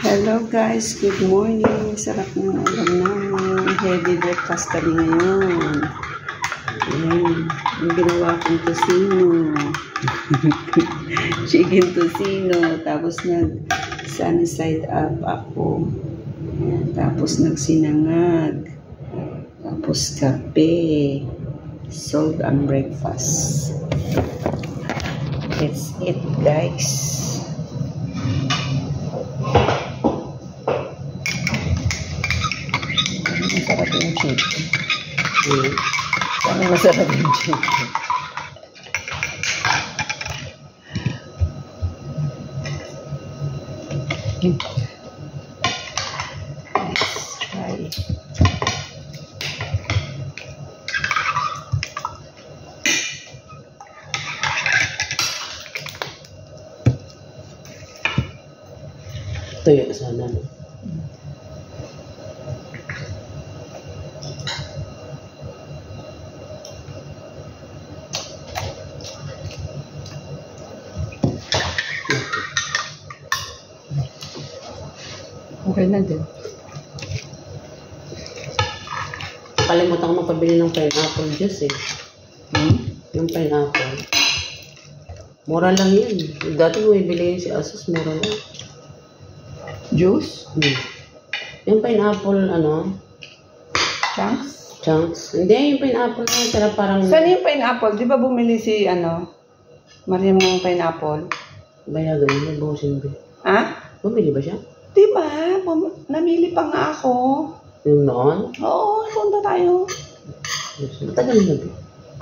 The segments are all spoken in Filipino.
Hello guys, good morning. Sarap ng ulam namin. Heavy breakfast kami ngayon. Ayan, yung ginawa kong tosino. Chicken tosino. Tapos sunny side up ako. Ayan, tapos nagsinangag. Tapos kape. Solve ang breakfast. Let's eat guys. Masarap yung chicken. Parang masarap yung chicken. Let's try. Tuyo sana. Okay na din. Kalimutan ko magpabili ng pineapple juice eh. Yung pineapple. Mura lang yun. Dati ko ibili yun si Asus, mura lang. Juice? Yung pineapple, ano? Chunks? Chunks. Hindi, yung pineapple na tara parang... Saan yung pineapple? Di ba bumili si, Mariam ng pineapple? Bayagan yun, nagbusin ba? Ha? Bumili ba siya? Di ba? Namili pa nga ako. Yung noon? Oo, punta tayo. Matagal na ba?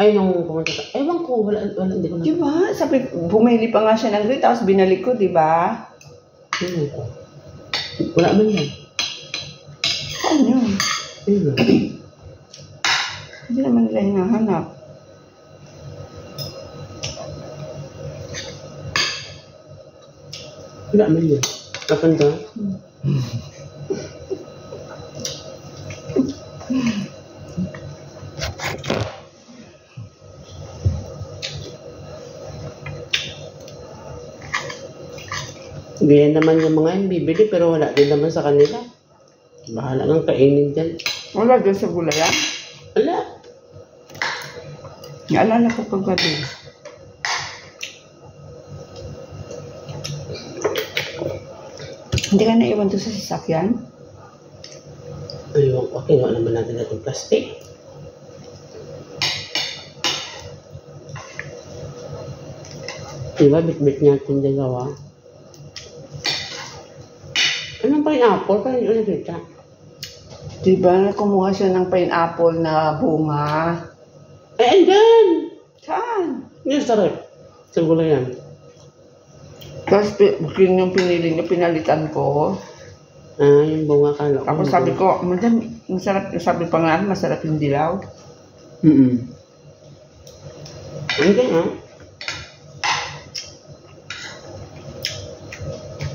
Ay, nung pumunta tayo. Ewan ko, wala, hindi ko na... Di ba? Sabi, bumili pa nga siya ng green, tapos binalik ko, di ba? Wala man yan. Saan yun? Ayun. Hindi naman nila hinahanap. Wala man yan. Kapanda? Ganyan naman yung mga yung bibili pero wala din naman sa kanila. Bahala ng kainin dyan. Wala doon sa gulayan? Wala. Naalala ko paggabi. Hindi ka naiwan doon sa sasakyan? Ayun, okay, kinuha naman natin itong plastic. Diba, bit-bit niya itong dalawa. Anong pineapple? Parang hindi ulit kita. Diba, kumuha siya ng pineapple na bunga? Andyan! Saan? Yung sarap. Sa gulayan. Tapos yung pinili niya, pinalitan ko. Yung bunga ka. Ako sabi ko, masarap, sabi pa nga, masarap yung dilaw. Andyan ha?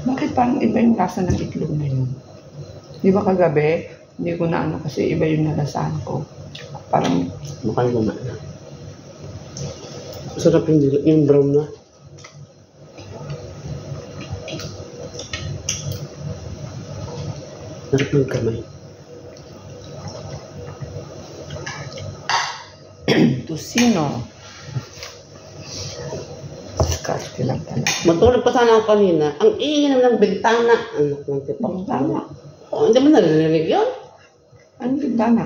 Bakit parang iba yung lasa ng itlog na yun? Di ba kagabi, hindi ko na kasi iba yung nalasahan ko. Parang... Mukhang gumana. Masarap yung brown na. Sarap ng kamay. Tosino. Diskarte lang talaga. Matulog pa sana ako kanina. Ang ingay naman ng bintana. Anak ng tipak. Bintana? Oh, hindi mo narinig yun? Anong bintana?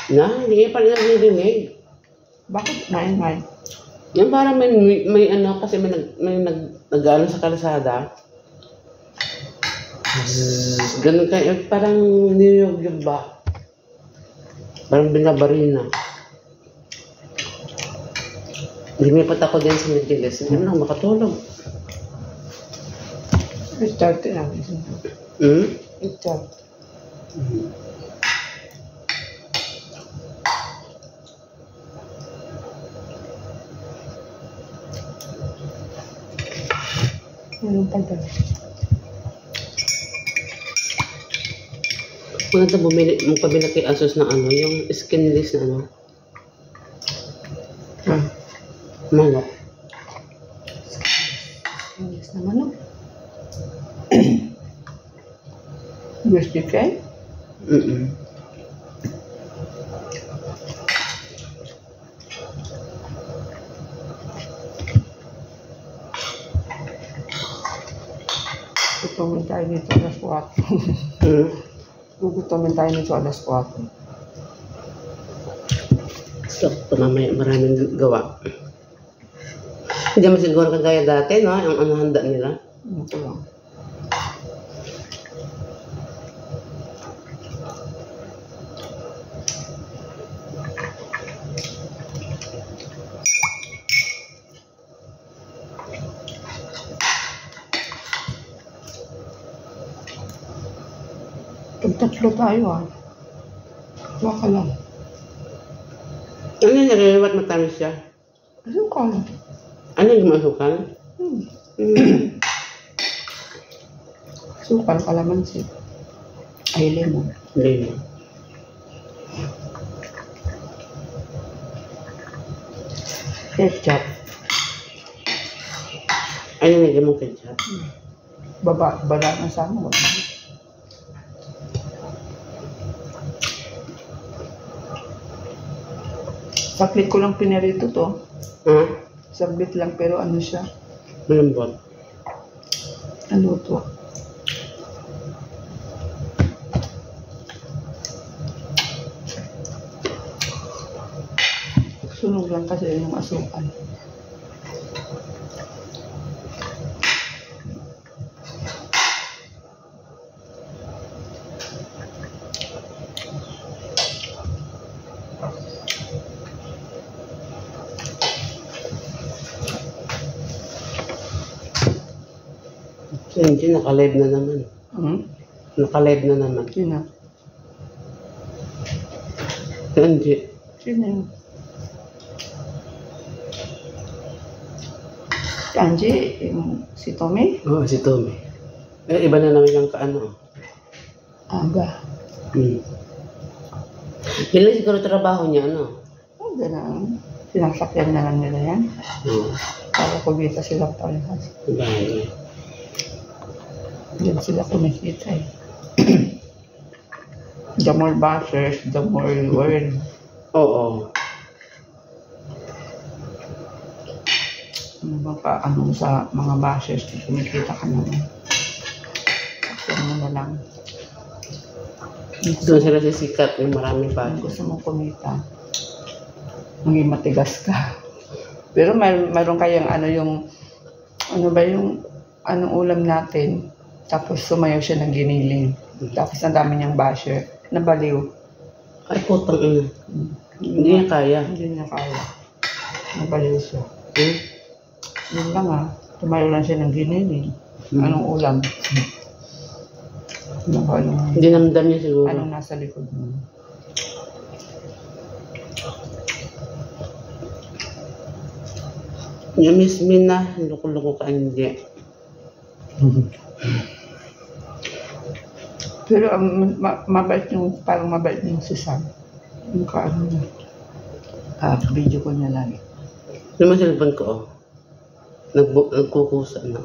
Hindi pa rin narinig. Bakit? Main. Yan parang may ano, kasi may nag-ano sa kalsada. Ganun kayo, parang niyog-yog ba? Parang binabarina. Lumipat ako din sa Mentiles. Hindi mo lang makatulog. Start lang. Start. Anong pagdala? Maganda magpabila kay Asus ng ano, yung skinless na ano. Manok. Skinless na manok. Beef chicken? Gugutomin tayo nito alas 4. Gugutomin tayo nito alas 4. Sakto mamaya maraming gawa. Hindi mo siguro kagaya dati, no? Ang ano handa nila. Ito lang. Tatlo tayo Baka lang. Ano yung nare-rewat matamis siya? Asukal. Ano yung masukal? Asukal, kalamansi. Ay, lemon. Lemon. Ketchup. Ano yung mong ketchup? Baba na sana. Saglit ko lang pinirito to. Ha? Saglit lang pero ano siya? Malambot. Ano to? Sunog lang kasi yung asukal. So, hindi, naka-live na naman. Naka-live na naman. Sino? Hindi. Sino yun? Angie, si Tommy? Oo, si Tommy. Iba na naman yung kaano. Aga. Yun lang siguro trabaho niya, ano? Ganun. Sinasakyan na lang nila yan. Oo. Para kumita sila parehas. Bahay. Diyan sila kumikita The more bashers, the more you earn. Oo. Ano sa mga bashers, kumikita ka naman. Sakyan mo na lang. Doon sila sisikat yung maraming Kung bago. gusto mong kumita, maging matigas ka. Pero mayroon kayang anong ulam natin, tapos sumayaw siya ng giniling. Tapos ang dami niyang basher, nabaliw. Ay, putang ina. Hindi niya kaya. Hindi niya kaya. Nabaliw siya. Hmm? Yun lang tumayo lang siya ng giniling. Anong ulam? Hindi namdam niya siguro. Anong nasa likod mo? Yung miss me na, loko-loko ka hindi. Pero mabait parang mabait yung si Sam. Yung kaano na. Video ko niya lagi. Yung masilban ko, nagkukusa na.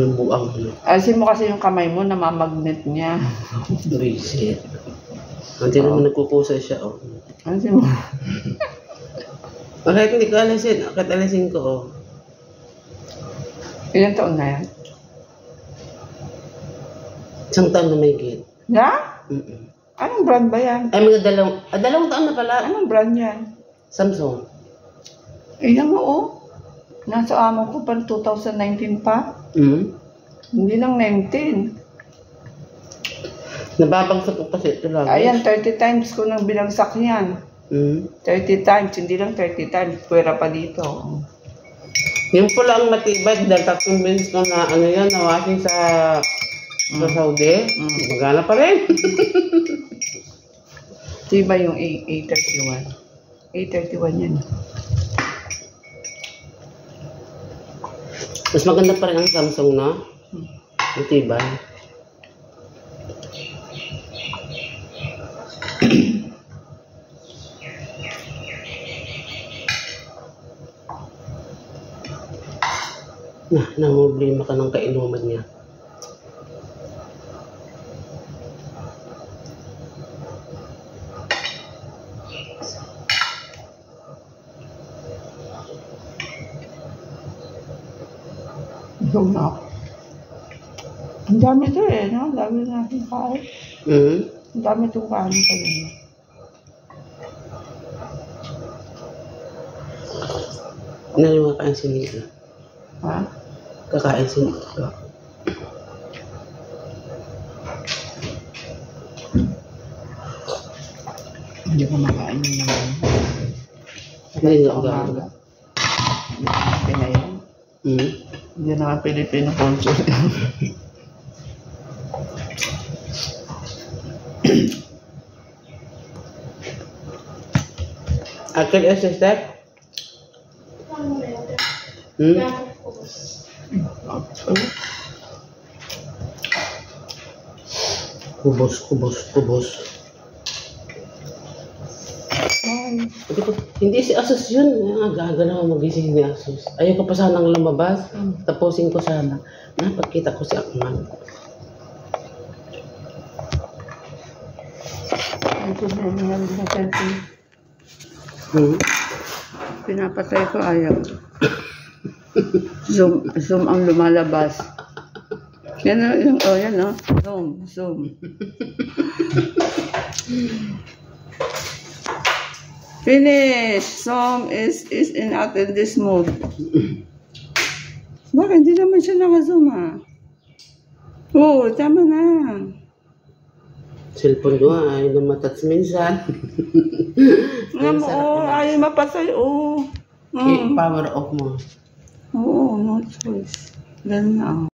Yung buang mo. Alisin mo kasi yung kamay mo, namamagnet niya. Busy. Hindi naman nagkukusa siya, Alisin mo. Kahit hindi ko alisin, kahit alisin ko, Ilang taon na yan? Isang taon na may gate. Na? Anong brand ba yan? Ay, mga dalawang taon na pala. Anong brand yan? Samsung. Iyan mo Nasa amo ko pa 2019 pa. Hindi lang 19. Nababagsak ko kasi ito lang. Ayan, 30 times ko nang binagsak yan. 30 times, hindi lang 30 times. Pwera pa dito. Yung pula ang matibay, dahil 3 beses ko na na washing sa Saudi, magana pa rin. Diba yung A31? A31 yan. Mas maganda pa rin ang Samsung, no? Matibay. Namumblema ka ng kainuman niya. Gutom na ako. Ang dami ito eh, no? Ang dami natin kain. Ang dami itong kain pa rin. Naliwa kain si Nila. Ha? Kakain si Nila. Hindi ko makain yung naman. Hindi nga gano'n. Pinayan. Hindi naman Pilipino consul. Akin yung sister? Kubos. Hindi si Asus yun. Gaga naman magising ni Asus. Ayoko pa sanang lumabas. Tapusin ko sana. Pagkita ko si Akman. Ito na yung pinapatay ko, ayaw. Zoom ang lumalabas. Yan o, yan o. Zoom. Finish! Zoom is in this mode. Bakit? Hindi naman siya naka-zoom Oo, tama na. Cellphone ko ayaw na matats minsan. Ayaw mapatay, Power off mo. Oo, no choice. Ganun na.